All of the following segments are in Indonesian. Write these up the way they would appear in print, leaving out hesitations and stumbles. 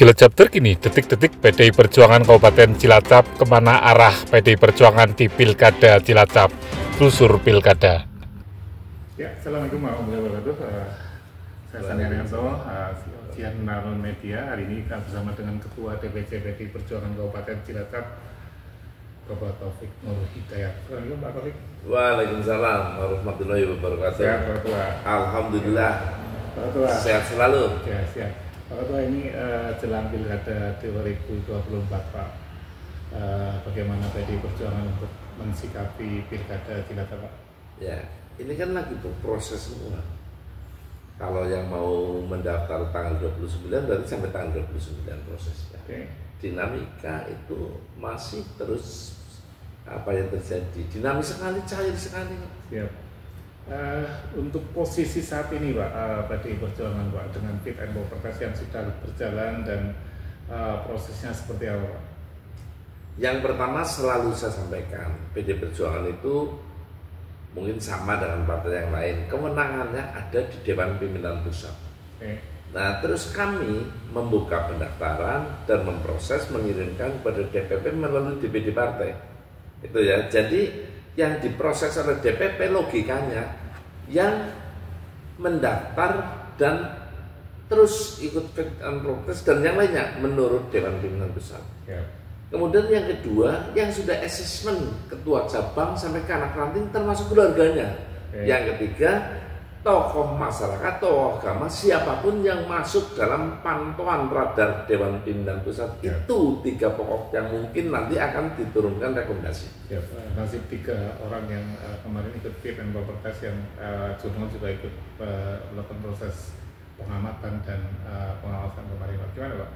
Cilacap terkini, detik-detik PDI Perjuangan Kabupaten Cilacap, kemana arah PDI Perjuangan di Pilkada Cilacap, telusur Pilkada. Ya, Assalamualaikum warahmatullahi wabarakatuh. Saya Sani Arianto, Sian Naron Media. Hari ini kita bersama dengan Ketua DPC PDI Perjuangan Kabupaten Cilacap, Bapak Taufik Nur Hidayat. Assalamualaikum Pak Taufik. Waalaikumsalam warahmatullahi wabarakatuh. Sehat Pak Ketua. Alhamdulillah. Pak Ketua. Sehat selalu. Ya, siap. Pak Ketua, ini jelang Pilkada 2024 Pak. Bagaimana PDI Perjuangan untuk mensikapi Pilkada Cilacap Pak? Ya, ini kan lagi berproses semua. Kalau yang mau mendaftar tanggal 29 berarti sampai tanggal 29 prosesnya. Okay. Dinamika itu masih terus apa yang terjadi. Dinamis sekali, cair sekali. Siap. Untuk posisi saat ini Pak, PDI Perjuangan Pak, dengan fit and proper test yang sudah berjalan dan prosesnya seperti apa Pak? Yang pertama selalu saya sampaikan, PDI Perjuangan itu mungkin sama dengan partai yang lain, kewenangannya ada di Dewan Pimpinan Pusat. Okay. Nah, terus kami membuka pendaftaran dan memproses mengirimkan kepada DPP melalui DPD partai. Itu ya. Jadi yang diproses oleh DPP logikanya yang mendaftar dan terus ikut fit and proper test dan yang lainnya menurut Dewan Pimpinan Pusat. Yeah. Kemudian yang kedua, yang sudah asesmen ketua cabang sampai ke anak ranting termasuk keluarganya. Okay. Yang ketiga, tokoh masyarakat, tokoh agama, siapapun yang masuk dalam pantauan radar Dewan Pimpinan Pusat. Yeah. Itu tiga pokok yang mungkin nanti akan diturunkan rekomendasi. Ya, nasib tiga orang yang kemarin ikut fit and proper test yang jurnal juga ikut melakukan proses pengamatan dan pengawasan kemarin Pak. Gimana Pak?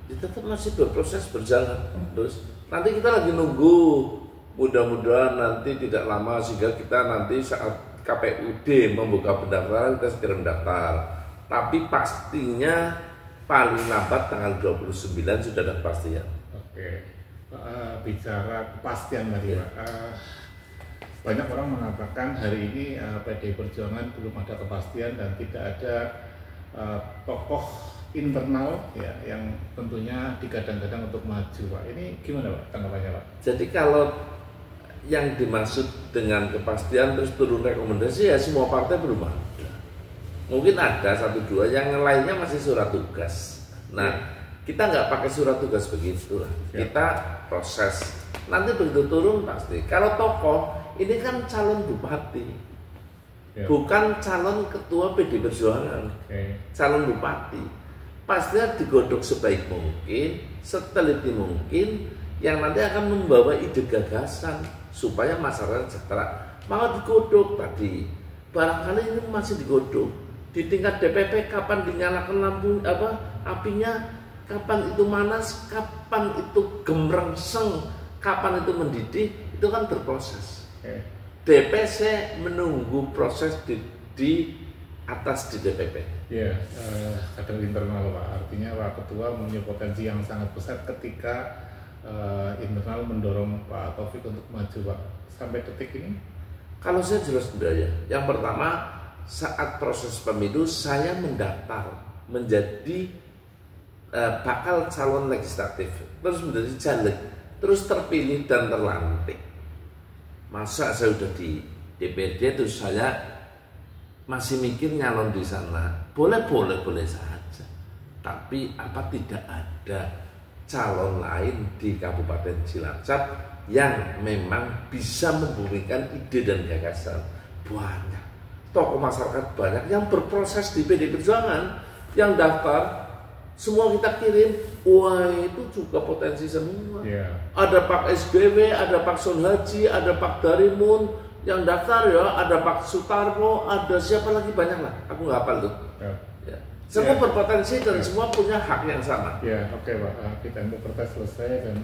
Tetap masih berproses berjalan terus. Nanti kita lagi nunggu, mudah-mudahan nanti tidak lama sehingga kita nanti saat KPUD membuka pendaftaran kita segera mendaftar. Tapi pastinya paling lambat tanggal 29 sudah ada kepastian. Oke, bicara kepastian tadi Pak. Banyak orang mengatakan hari ini PDI Perjuangan belum ada kepastian dan tidak ada tokoh internal ya yang tentunya digadang-gadang untuk maju Pak. Ini gimana Pak tanggapannya Pak? Jadi kalau yang dimaksud dengan kepastian terus turun rekomendasi ya semua partai belum ada. Mungkin ada satu dua, yang lainnya masih surat tugas. Nah, kita nggak pakai surat tugas begitu lah. Kita proses. Nanti begitu turun pasti. Kalau tokoh ini kan calon bupati, bukan calon ketua PDI Perjuangan. Calon bupati pastinya digodok sebaik mungkin, seteliti mungkin, yang nanti akan membawa ide gagasan supaya masyarakat sejahtera. Maka digodok tadi, barangkali ini masih digodok di tingkat DPP, kapan dinyalakan lampu apinya, kapan itu manas, kapan itu gemrengseng, kapan itu mendidih, itu kan berproses. DPC menunggu proses di atas di DPP. Ya, kadang internal Pak. Artinya Pak Ketua punya potensi yang sangat besar ketika internal mendorong Pak Taufik untuk maju Pak. Sampai detik ini? Kalau saya jelas budaya. Yang pertama, saat proses pemilu saya mendaftar menjadi bakal calon legislatif, terus menjadi caleg, terus terpilih dan terlantik. Masa saya sudah di DPD terus saya masih mikir nyalon di sana? Boleh saja. Tapi apa tidak ada calon lain di Kabupaten Cilacap yang memang bisa memberikan ide dan gagasan? Banyak. Tokoh masyarakat banyak yang berproses di PDI Perjuangan, yang daftar, semua kita kirim. Wah, itu juga potensi semua. Ada Pak SBW, ada Pak Sun Haji, ada Pak Darimun, yang daftar ya, ada Pak Sutarno, ada siapa lagi, banyak lah, aku nggak hafal tuh. Ya. Semua berpotensi dan semua punya hak yang sama. Ya, oke Pak, kita kertas selesai dan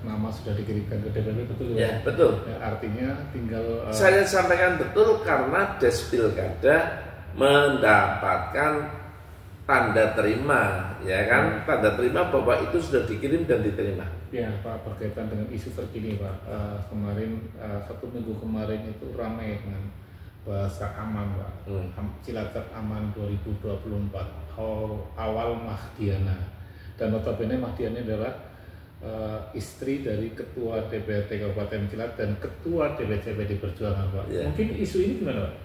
nama sudah dikirimkan ke DPP, betul ya? Ya, betul. Ya, artinya tinggal. Saya sampaikan betul karena Des Pilkada mendapatkan tanda terima, ya kan? Tanda terima bahwa itu sudah dikirim dan diterima. Ya Pak, berkaitan dengan isu terkini Pak, kemarin 1 minggu kemarin itu ramai dengan bahasa aman Pak, Cilacap aman 2024, awal Mahdiana. dan notabene Mahdia ini adalah istri dari Ketua DPRD Kabupaten Cilacap dan Ketua DPC PD Perjuangan, Pak. Mungkin isu ini gimana, Pak?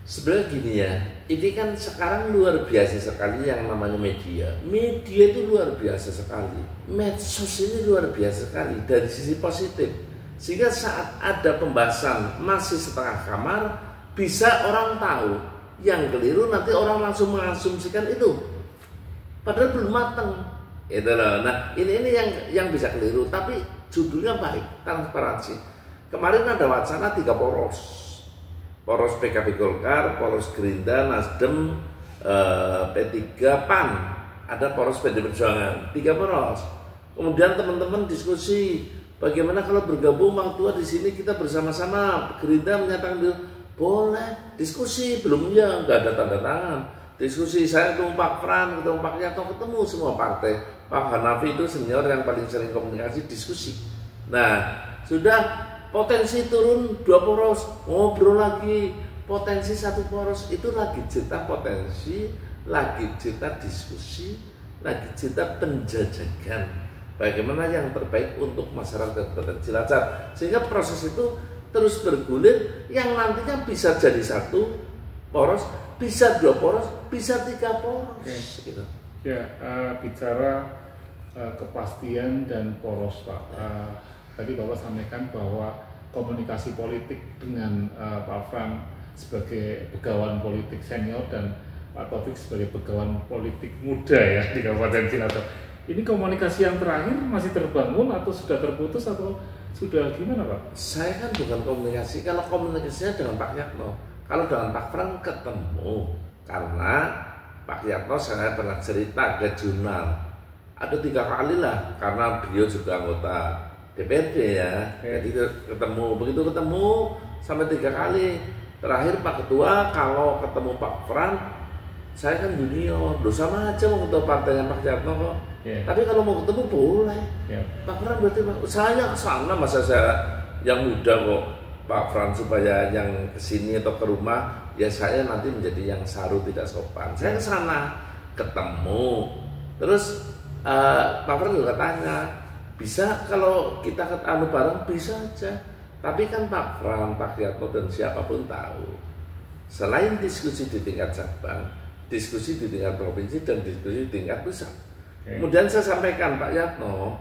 Sebenarnya gini ya, ini kan sekarang luar biasa sekali yang namanya media. Media itu luar biasa sekali. Medsos ini luar biasa sekali dari sisi positif. Sehingga saat ada pembahasan masih setengah kamar, bisa orang tahu. Yang keliru nanti orang langsung mengasumsikan itu. Padahal belum matang. Itu loh. Nah, ini yang bisa keliru. Tapi judulnya baik, transparansi. Kemarin ada wacana 3 poros. Poros PKB Golkar, poros Gerindra, Nasdem, P3, PAN. Ada poros PD Perjuangan, 3 poros. Kemudian teman-teman diskusi, bagaimana kalau bergabung Bang Tua di sini kita bersama-sama. Gerindra menyatakan boleh diskusi, belumnya nggak ada tanda tangan. Diskusi, saya ketemu Pak Fran, ketemu Pak Yatno, ketemu semua partai. Pak Hanafi itu senior yang paling sering komunikasi, diskusi. Nah, sudah potensi turun 2 poros, ngobrol lagi, potensi 1 poros, itu lagi cerita potensi, lagi cerita diskusi, lagi cerita penjajakan bagaimana yang terbaik untuk masyarakat Kabupaten Cilacap, sehingga proses itu terus bergulir yang nantinya bisa jadi 1 poros, bisa 2 poros, bisa 3 poros. Gitu. Ya, bicara kepastian dan poros, Pak. Tadi Bapak sampaikan bahwa komunikasi politik dengan Pak Fran sebagai pegawan politik senior dan Pak Taufik sebagai pegawan politik muda ya di Kabupaten Cilacap. Ini komunikasi yang terakhir masih terbangun atau sudah terputus atau sudah gimana, Pak? Saya kan bukan komunikasi, kalau komunikasinya dengan Pak Yatno. Kalau dengan Pak Fran ketemu, karena Pak Yatno saya pernah cerita ke jurnal. Ada 3 kali lah, karena beliau juga anggota DPRD ya, jadi ketemu, begitu ketemu sampai 3 kali. Terakhir Pak Ketua, kalau ketemu Pak Fran, saya kan junior, sama aja mau ketemu partainya Pak Yatno kok. Tapi kalau mau ketemu boleh. Pak Fran berarti saya kesana, masa saya yang muda kok Pak Fran supaya yang kesini atau ke rumah, ya saya nanti menjadi yang saru tidak sopan. Saya kesana, ketemu, terus Pak Fran juga tanya, bisa kalau kita ketemu bareng, bisa aja. Tapi kan Pak Fran, Pak Yatno dan siapapun tahu, selain diskusi di tingkat cabang, diskusi di tingkat provinsi dan diskusi di tingkat pusat. Kemudian saya sampaikan Pak Yatno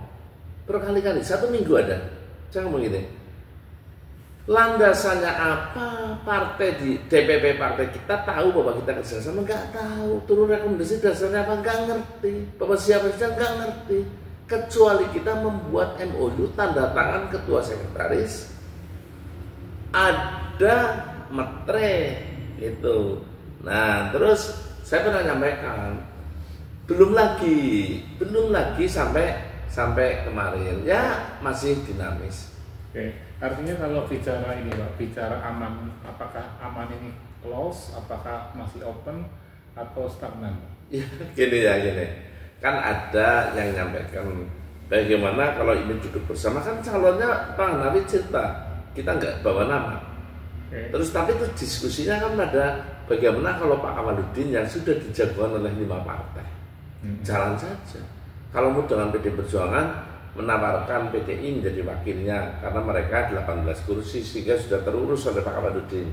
berkali-kali, 1 minggu ada, saya ngomong gini, landasannya apa partai di DPP partai kita tahu bahwa kita kerjasama, nggak tahu turun rekomendasi dasarnya apa, nggak ngerti, Bapak siapa saja nggak ngerti. Kecuali kita membuat MOU, tanda tangan ketua sekretaris, ada metre gitu. Nah, terus saya pernah nyampaikan, belum lagi sampai kemarin ya masih dinamis. Oke, artinya kalau bicara ini, Pak, bicara aman, apakah aman ini close, apakah masih open atau stagnan? Ya, gini. Kan ada yang nyampaikan bagaimana kalau ini duduk bersama, kan calonnya Pak Hanafi cerita kita nggak bawa nama. Terus tapi itu diskusinya kan ada bagaimana kalau Pak Kamaludin yang sudah dijagokan oleh 5 partai, jalan saja. Kalau mau dengan PD Perjuangan menawarkan PDI menjadi wakilnya karena mereka 18 kursi sehingga sudah terurus oleh Pak Kamaludin.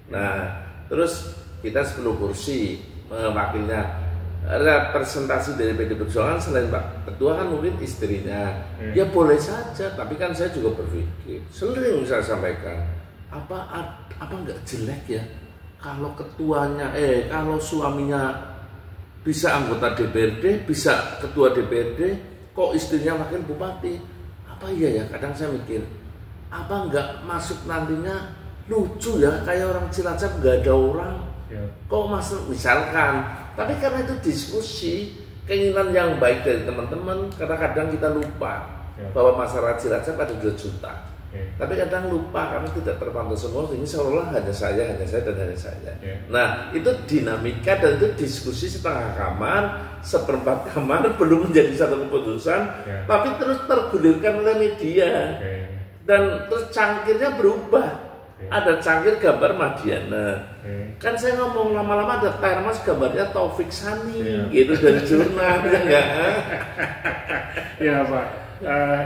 Nah, terus kita 10 kursi wakilnya. Representasi dari PD Perjuangan selain Pak Ketua kan mungkin istrinya, ya boleh saja. Tapi kan saya juga berpikir, sering saya sampaikan, apa nggak jelek ya kalau ketuanya, kalau suaminya bisa anggota DPRD, bisa ketua DPRD, kok istrinya wakil bupati? Apa iya ya? Kadang saya mikir, apa nggak masuk nantinya lucu ya, kayak orang Cilacap nggak ada orang, kok masuk misalkan. Tapi karena itu diskusi, keinginan yang baik dari teman-teman, karena kadang kita lupa bahwa masyarakat Cilacap ada 2 juta. Tapi kadang lupa karena tidak terpantau semua, ini seolah-olah hanya saya dan hanya saya. Nah, itu dinamika dan itu diskusi setengah kamar, seperempat kamar, belum menjadi satu keputusan, tapi terus tergulirkan oleh media. Dan terus cangkirnya berubah. ada cangkir gambar Madiana. Kan saya ngomong lama-lama ada termos gambarnya Taufik Sani, gitu dari jurnal, ya enggak? Ya Pak,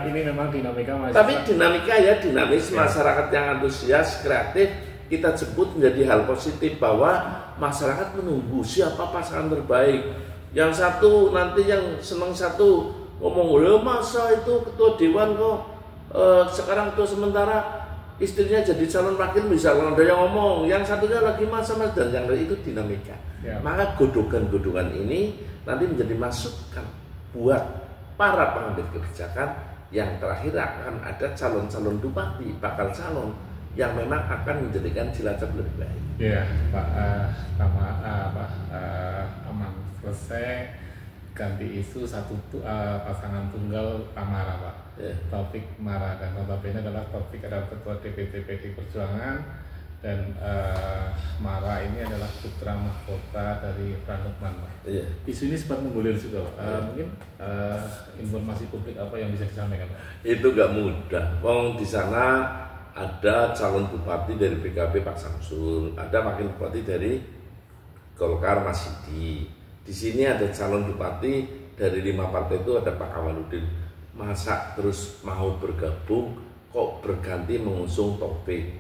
ini memang dinamika masih. Tapi dinamika ya dinamis, masyarakat yang antusias, kreatif, kita sebut menjadi hal positif bahwa masyarakat menunggu siapa pasangan terbaik. Yang satu nanti yang senang satu ngomong, masa itu ketua dewan kok sekarang ketua sementara istrinya jadi calon wakil, bisa kalau ada yang ngomong, yang satunya lagi mas dan yang lain, itu dinamika. Maka godongan-godongan ini nanti menjadi masukan buat para pengambil kebijakan. Yang terakhir akan ada calon-calon bupati, bakal calon yang memang akan menjadikan Cilacap lebih baik. Ya Pak, aman selesai ganti isu pasangan tunggal Tamara Pak. Taufik Mara, dan notabene adalah Taufik adalah ketua DPC PD Perjuangan, dan Mara ini adalah putra mahkota dari Pranukman Pak. Isu ini sempat menggulir juga Pak. Mungkin informasi publik apa yang bisa disampaikan Pak? Itu gak mudah. Di sana ada calon bupati dari PKB Pak Samsul, ada wakil bupati dari Golkar Mas Sidi. Di sini ada calon bupati dari 5 partai itu, ada Pak Kamaludin. Masa terus mau bergabung kok berganti mengusung Taufik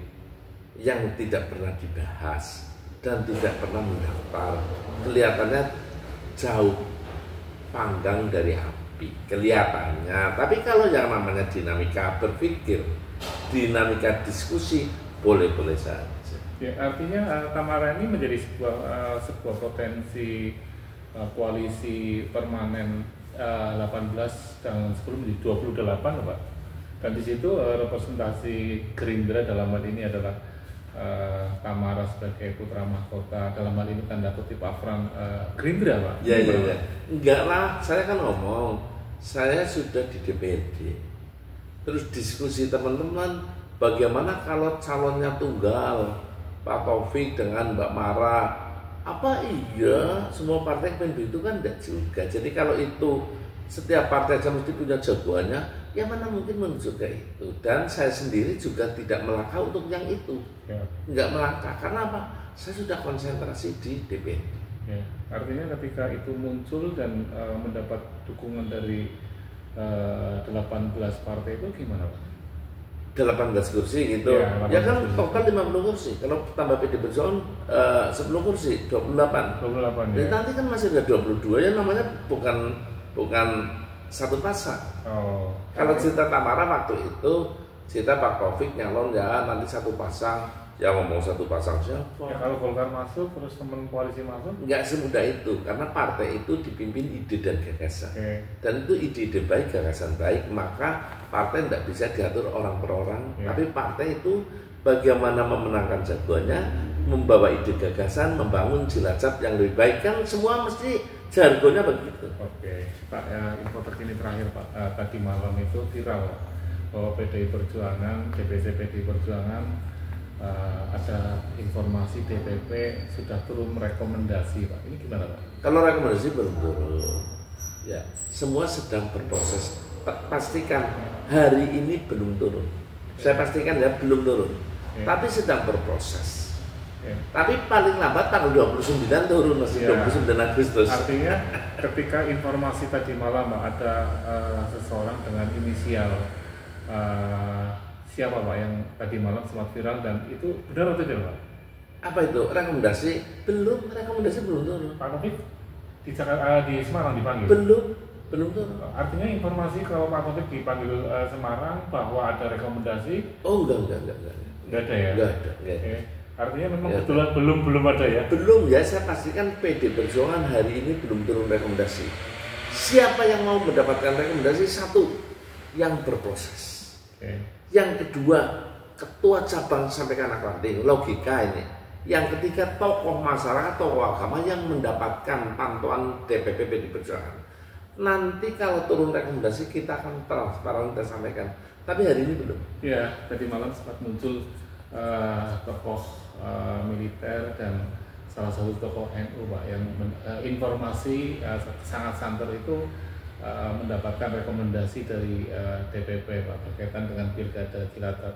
yang tidak pernah dibahas dan tidak pernah mendaftar? Kelihatannya jauh panggang dari api kelihatannya. Tapi kalau yang namanya dinamika berpikir, dinamika diskusi, boleh-boleh saja. Ya, artinya Tamara ini menjadi sebuah potensi koalisi permanen 18 dan sebelum di 28 Pak. Dan di situ representasi Gerindra dalam hal ini adalah Tamara sebagai putra mahkota, dalam hal ini tanda kutip Afran Gerindra Pak. Ya. Enggak lah, saya kan ngomong, saya sudah di DPD. Terus diskusi teman-teman, bagaimana kalau calonnya tunggal Pak Taufik dengan Mbak Mara? Apa iya semua partai pengen itu? Kan enggak juga. Jadi kalau itu setiap partai aja mesti punya jagoannya, ya mana mungkin menuju ke itu. Dan saya sendiri juga tidak melangkah untuk yang itu. Enggak melangkah, karena apa? Saya sudah konsentrasi di DPD. Artinya ketika itu muncul dan mendapat dukungan dari 18 partai itu gimana Pak? 18 kursi gitu. Ya kan total 50 kursi. Kalau tambah PD Perjuangan 10 kursi, 28. 28 ya. Nanti kan masih ada 22 ya, namanya bukan satu pasang. Kalau cerita Tamara waktu itu, cerita Pak Taufik nyalon ya nanti satu pasang. Ya ngomong satu pasang siapa? Ya, kalau Golkar masuk, terus teman koalisi masuk? Enggak semudah itu, karena partai itu dipimpin ide dan gagasan. Dan itu ide-ide baik, gagasan baik, maka partai tidak bisa diatur orang per orang. Tapi partai itu bagaimana memenangkan jagoannya, membawa ide gagasan, membangun Cilacap yang lebih baik, kan semua mesti jargonnya begitu. Pak, info terkini terakhir Pak, tadi malam itu viral bahwa PDI Perjuangan, DPC PDI Perjuangan ada informasi DPP sudah turun rekomendasi Pak. Ini gimana Pak? Kalau rekomendasi belum turun, ya semua sedang berproses. Pastikan hari ini belum turun. Saya pastikan ya belum turun, tapi sedang berproses. Tapi paling lambat tanggal 29 turun, masih 29 Agustus. Artinya ketika informasi tadi malam ada seseorang dengan inisial siapa Pak yang tadi malam sempat viral, dan itu benar atau tidak Pak? Apa itu? Rekomendasi belum turun. Pak Taufik di Jakarta, di Semarang dipanggil? Belum turun. Artinya informasi kalau Pak Taufik dipanggil Semarang bahwa ada rekomendasi? Oh enggak ada ya? Enggak ada. Artinya memang kebetulan belum ada ya? Belum ya, saya pastikan PD Perjuangan hari ini belum turun rekomendasi. Siapa yang mau mendapatkan rekomendasi? Satu, yang berproses. Yang kedua, ketua cabang sampai ke anak ranting, logika ini. Yang ketiga, tokoh masyarakat, tokoh agama yang mendapatkan pantauan DPP PD Perjuangan. Nanti kalau turun rekomendasi kita akan transparan kita sampaikan. Tapi hari ini belum. Ya, tadi malam sempat muncul tokoh militer dan salah satu tokoh NU Pak yang informasi sangat santer itu mendapatkan rekomendasi dari DPP Pak berkaitan dengan pilkada Cilacap.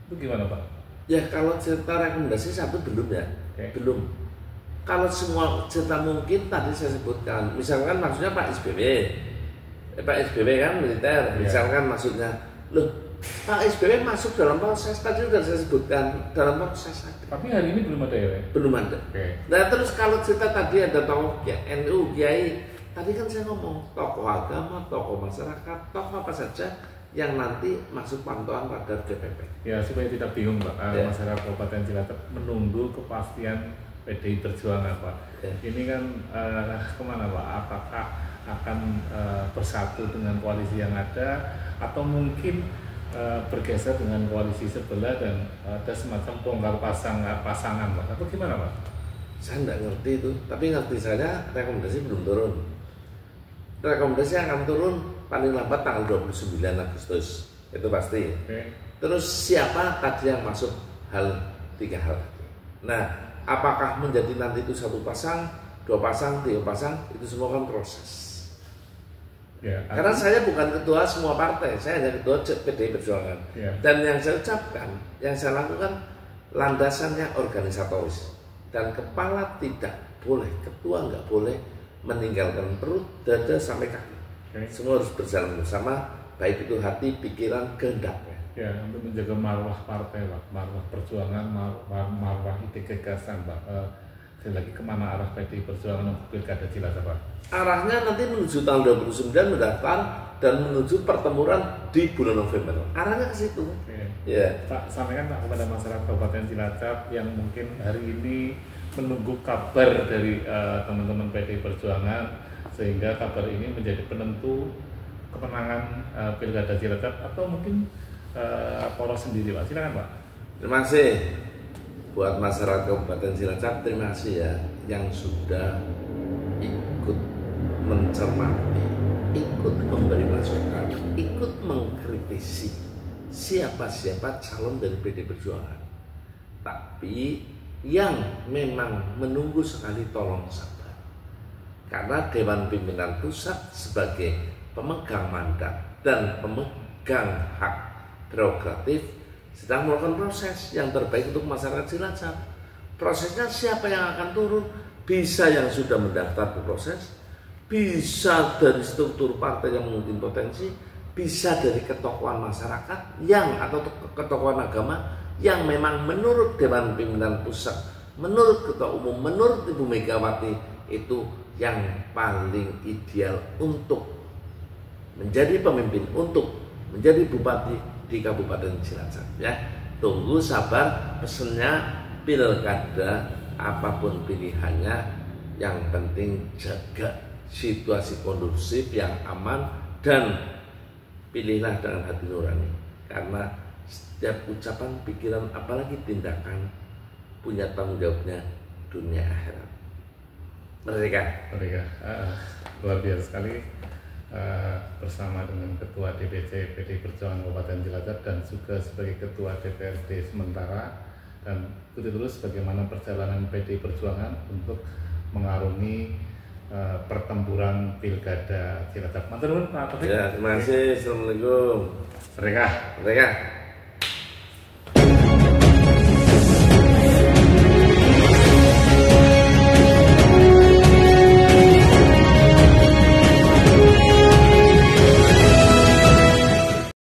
Itu gimana Pak? Ya kalau cerita rekomendasi satu belum ya, belum. Kalau semua cerita mungkin tadi saya sebutkan, misalkan maksudnya Pak SBY kan militer, misalkan maksudnya, loh Pak SBY masuk dalam proses tadi sudah saya sebutkan dalam proses. Tapi hari ini belum ada ya? Belum ada. Nah terus kalau cerita tadi ada tokoh NU, Kiai, tadi kan saya ngomong tokoh agama, tokoh masyarakat, tokoh apa saja yang nanti masuk pantauan radar DPP. Ya supaya tidak bingung Pak, masyarakat Kabupaten Cilacap menunggu kepastian PDI Perjuangan Pak. Ini kan kemana Pak? Apakah akan bersatu dengan koalisi yang ada atau mungkin bergeser dengan koalisi sebelah dan ada semacam bongkar pasangan Pak? Atau gimana Pak? Saya nggak ngerti itu, tapi ngerti saya rekomendasi belum turun. Rekomendasi akan turun paling lambat tanggal 29 Agustus, itu pasti. Terus siapa tadi yang masuk tiga hal. Nah, apakah menjadi nanti itu satu pasang, dua pasang, tiga pasang, itu semua kan proses. Karena saya bukan ketua semua partai, saya hanya ketua PDI Perjuangan. Dan yang saya ucapkan, yang saya lakukan landasannya organisatoris. Dan kepala tidak boleh, ketua nggak boleh meninggalkan perut, dada sampai kaki. Semua harus berjalan bersama, baik itu hati, pikiran, kehendaknya. Ya, untuk menjaga marwah partai Pak, marwah perjuangan, marwah ide gagasan Pak. Sekali lagi kemana arah PDI Perjuangan untuk Pilkada Cilacap Pak? Arahnya nanti menuju tanggal 29 mendaftar dan menuju pertempuran di bulan November. Arahnya ke situ. Pak, sampaikan Pak kepada masyarakat Kabupaten Cilacap yang mungkin hari ini menunggu kabar dari teman-teman PDI Perjuangan, sehingga kabar ini menjadi penentu kemenangan Pilkada Cilacap atau mungkin poros sendiri Pak. Silakan Pak. Terima kasih buat masyarakat Kabupaten Cilacap, terima kasih ya yang sudah ikut mencermati, ikut memberi masukan, ikut mengkritisi siapa-siapa calon dari PDI Perjuangan. Tapi yang memang menunggu sekali tolong sabar. Karena Dewan Pimpinan Pusat sebagai pemegang mandat dan pemegang hak prerogatif sedang melakukan proses yang terbaik untuk masyarakat Cilacap. Prosesnya siapa yang akan turun? Bisa yang sudah mendaftar berproses, bisa dari struktur partai yang mungkin potensi, bisa dari ketokohan masyarakat yang atau ketokohan agama yang memang menurut Dewan Pimpinan Pusat, menurut Ketua Umum, menurut Ibu Megawati itu yang paling ideal untuk menjadi pemimpin, untuk menjadi bupati di Kabupaten Cilacap. Ya, tunggu sabar pesennya pilkada apapun pilihannya, yang penting jaga situasi kondusif yang aman dan pilihlah dengan hati nurani. Karena setiap ucapan, pikiran, apalagi tindakan punya tanggung jawabnya dunia akhirat. Merdeka. Luar biasa sekali bersama dengan Ketua DPC PDI Perjuangan Kabupaten Cilacap dan juga sebagai Ketua DPRD sementara, dan ikuti terus bagaimana perjalanan PDI Perjuangan untuk mengarungi pertempuran Pilkada Cilacap. Mantan Pak. Ya, terima kasih. Assalamualaikum. Merdeka. Merdeka.